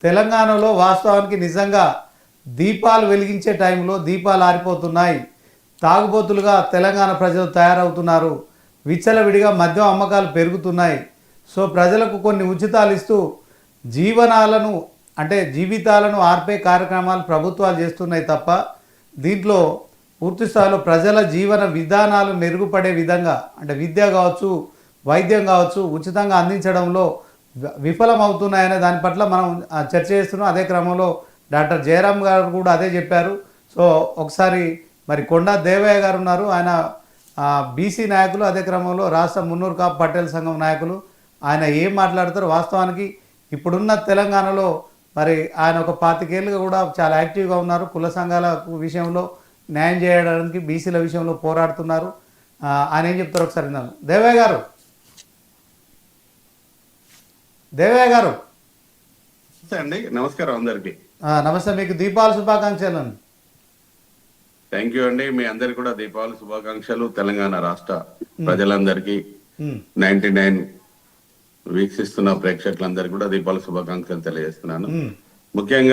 తెలంగాణలో వాస్తవానికి నిజంగా దీపాలు వెలిగించే టైంలో దీపాలు ఆరిపోతున్నాయి. తాగుబోతులుగా తెలంగాణ ప్రజలు తయారవుతున్నారు. విచ్చలవిడిగా మద్యం అమ్మకాలు పెరుగుతున్నాయి. సో ప్రజలకు కొన్ని ఉచితాలు ఇస్తూ జీవనాలను అంటే జీవితాలను ఆర్పే కార్యక్రమాలు ప్రభుత్వాలు చేస్తున్నాయి తప్ప దీంట్లో పూర్తి స్థాయిలో ప్రజల జీవన విధానాలు మెరుగుపడే విధంగా అంటే విద్య కావచ్చు, వైద్యం కావచ్చు ఉచితంగా అందించడంలో విఫలమవుతున్నాయనే దాని పట్ల మనం చర్చ చేస్తున్నాం. అదే క్రమంలో డాక్టర్ జయరామ్ గారు కూడా అదే చెప్పారు. సో ఒకసారి మరి కొండా దేవయ్య గారు ఉన్నారు, ఆయన బీసీ నాయకులు, అదే క్రమంలో రాష్ట్ర మున్నూరు కాపు పటేల్ సంఘం నాయకులు. ఆయన ఏం మాట్లాడతారు? వాస్తవానికి ఇప్పుడున్న తెలంగాణలో మరి ఆయన ఒక 25 ఏళ్ళుగా కూడా చాలా యాక్టివ్గా ఉన్నారు. కుల సంఘాల విషయంలో న్యాయం చేయడానికి బీసీల విషయంలో పోరాడుతున్నారు. ఆయన ఏం చెప్తారు ఒకసారి విన్నాను. దేవయ్య గారు, దేవయ్య గారు అండి, నమస్కారం అందరికి. నమస్తే, మీకు దీపావళి శుభాకాంక్షలు. థ్యాంక్ యూ అండి. మీ అందరికి కూడా దీపావళి శుభాకాంక్షలు. తెలంగాణ రాష్ట్ర ప్రజలందరికీ 99 వీక్షిస్తున్న ప్రేక్షకులందరికీ కూడా దీపావళి శుభాకాంక్షలు తెలియజేస్తున్నాను. ముఖ్యంగా